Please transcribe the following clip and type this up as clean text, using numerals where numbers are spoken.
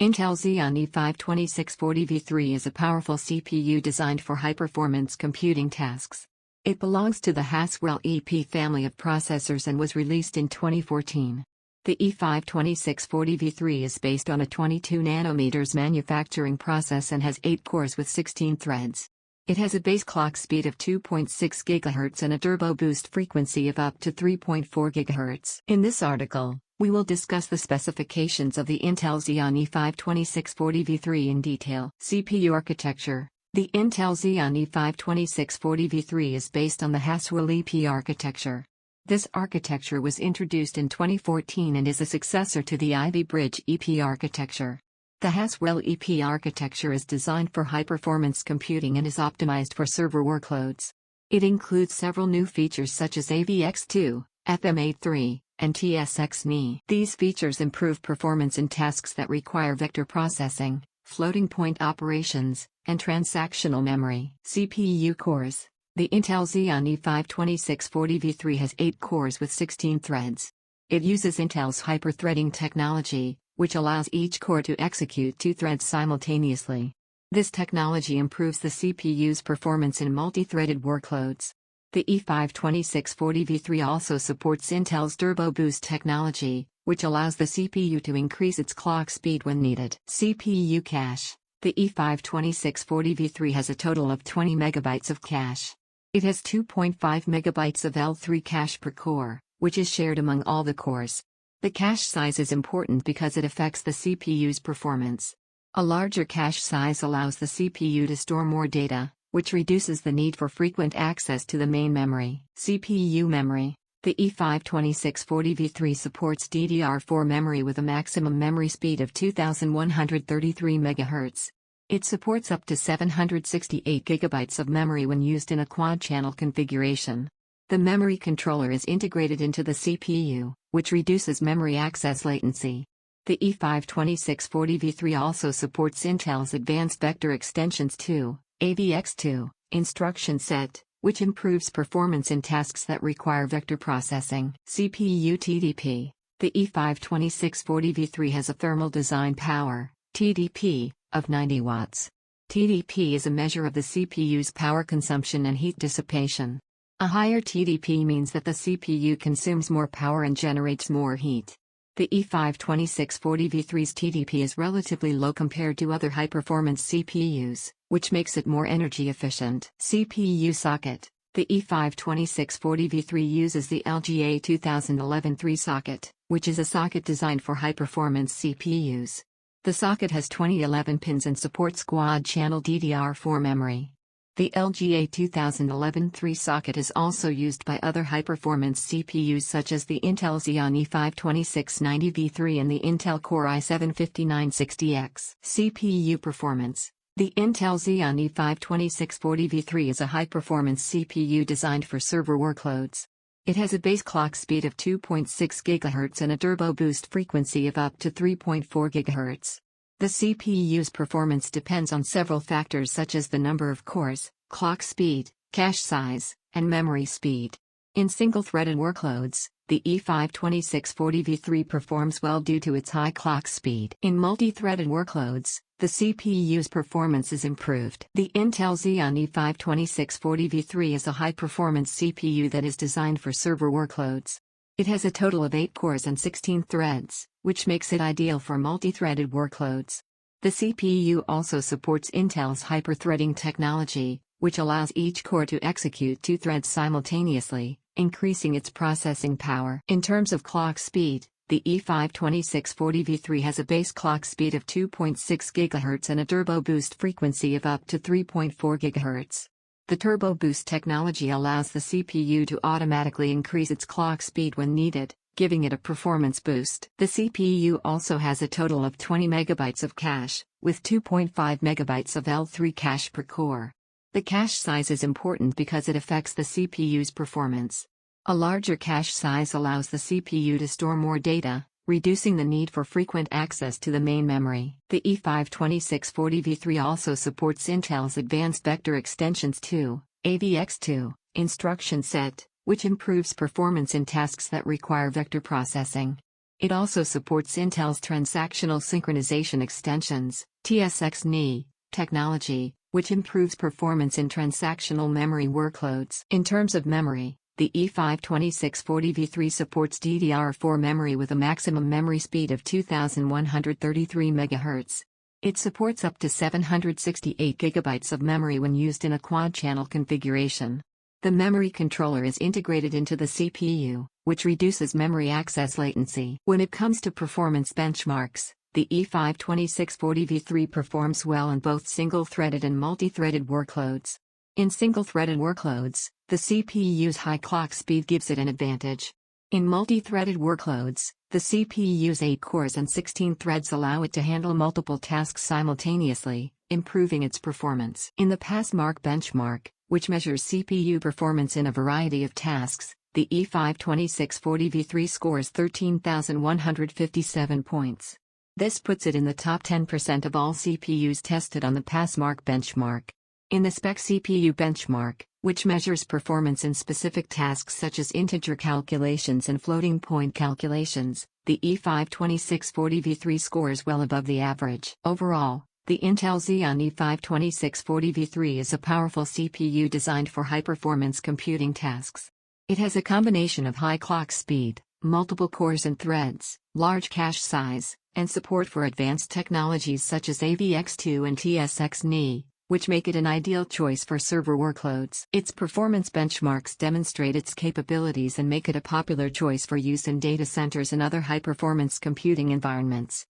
Intel Xeon E5-2640 v3 is a powerful CPU designed for high-performance computing tasks. It belongs to the Haswell-EP family of processors and was released in 2014. The E5-2640 v3 is based on a 22 nanometers manufacturing process and has 8 cores with 16 threads. It has a base clock speed of 2.6 GHz and a turbo boost frequency of up to 3.4 GHz. In this article, we will discuss the specifications of the Intel Xeon E5-2640 v3 in detail. CPU architecture. The Intel Xeon E5-2640 v3 is based on the Haswell-EP architecture. This architecture was introduced in 2014 and is a successor to the Ivy Bridge EP architecture. The Haswell-EP architecture is designed for high-performance computing and is optimized for server workloads. It includes several new features such as AVX2, FMA3, and TSX-NI. These features improve performance in tasks that require vector processing, floating-point operations, and transactional memory. CPU cores. The Intel Xeon E5-2640 v3 has 8 cores with 16 threads. It uses Intel's hyper-threading technology, which allows each core to execute 2 threads simultaneously. This technology improves the CPU's performance in multi-threaded workloads. The E5-2640 v3 also supports Intel's turbo boost technology, which allows the CPU to increase its clock speed when needed. CPU cache. The E5-2640 v3 has a total of 20 megabytes of cache. It has 2.5 megabytes of L3 cache per core, which is shared among all the cores. The cache size is important because it affects the CPU's performance. A larger cache size allows the CPU to store more data, which reduces the need for frequent access to the main memory. CPU memory. The E5-2640 v3 supports DDR4 memory with a maximum memory speed of 2133 MHz. It supports up to 768 GB of memory when used in a quad-channel configuration. The memory controller is integrated into the CPU, which reduces memory access latency. The E5-2640 v3 also supports Intel's Advanced Vector Extensions 2, AVX2, instruction set, which improves performance in tasks that require vector processing. CPU TDP. The E5-2640 v3 has a thermal design power, TDP, of 90 watts. TDP is a measure of the CPU's power consumption and heat dissipation. A higher TDP means that the CPU consumes more power and generates more heat. The E5-2640 v3's TDP is relatively low compared to other high-performance CPUs, which makes it more energy efficient. CPU socket. The E5-2640 v3 uses the LGA 2011-3 socket, which is a socket designed for high-performance CPUs. The socket has 2011 pins and supports quad-channel DDR4 memory. The LGA 2011-3 socket is also used by other high-performance CPUs such as the Intel Xeon E5-2690 v3 and the Intel Core i7-5960X. CPU performance. The Intel Xeon E5-2640 v3 is a high-performance CPU designed for server workloads. It has a base clock speed of 2.6 GHz and a turbo boost frequency of up to 3.4 GHz. The CPU's performance depends on several factors such as the number of cores, clock speed, cache size, and memory speed. In single-threaded workloads, the E5-2640 v3 performs well due to its high clock speed. In multi-threaded workloads, the CPU's performance is improved. The Intel Xeon E5-2640 v3 is a high-performance CPU that is designed for server workloads. It has a total of 8 cores and 16 threads, which makes it ideal for multi-threaded workloads. The CPU also supports Intel's hyper-threading technology, which allows each core to execute 2 threads simultaneously, increasing its processing power. In terms of clock speed, the E5-2640 v3 has a base clock speed of 2.6 GHz and a turbo boost frequency of up to 3.4 GHz. The turbo boost technology allows the CPU to automatically increase its clock speed when needed, giving it a performance boost. The CPU also has a total of 20 megabytes of cache, with 2.5 megabytes of L3 cache per core. The cache size is important because it affects the CPU's performance. A larger cache size allows the CPU to store more data, reducing the need for frequent access to the main memory. The E5-2640 v3 also supports Intel's Advanced Vector Extensions 2, AVX2, instruction set, which improves performance in tasks that require vector processing. It also supports Intel's transactional synchronization extensions, TSX-NI, technology, which improves performance in transactional memory workloads. In terms of memory, the E5-2640v3 supports DDR4 memory with a maximum memory speed of 2133 MHz. It supports up to 768 GB of memory when used in a quad-channel configuration. The memory controller is integrated into the CPU, which reduces memory access latency. When it comes to performance benchmarks, the E5-2640v3 performs well in both single-threaded and multi-threaded workloads. In single-threaded workloads, the CPU's high clock speed gives it an advantage. In multi-threaded workloads, the CPU's 8 cores and 16 threads allow it to handle multiple tasks simultaneously, improving its performance. In the Passmark benchmark, which measures CPU performance in a variety of tasks, the E5-2640v3 scores 13,157 points. This puts it in the top 10% of all CPUs tested on the Passmark benchmark. In the Spec CPU benchmark, which measures performance in specific tasks such as integer calculations and floating point calculations, the E5-2640v3 scores well above the average. Overall, the Intel Xeon E5-2640v3 is a powerful CPU designed for high-performance computing tasks. It has a combination of high clock speed, multiple cores and threads, large cache size, and support for advanced technologies such as AVX2 and TSX-NI, which make it an ideal choice for server workloads. Its performance benchmarks demonstrate its capabilities and make it a popular choice for use in data centers and other high-performance computing environments.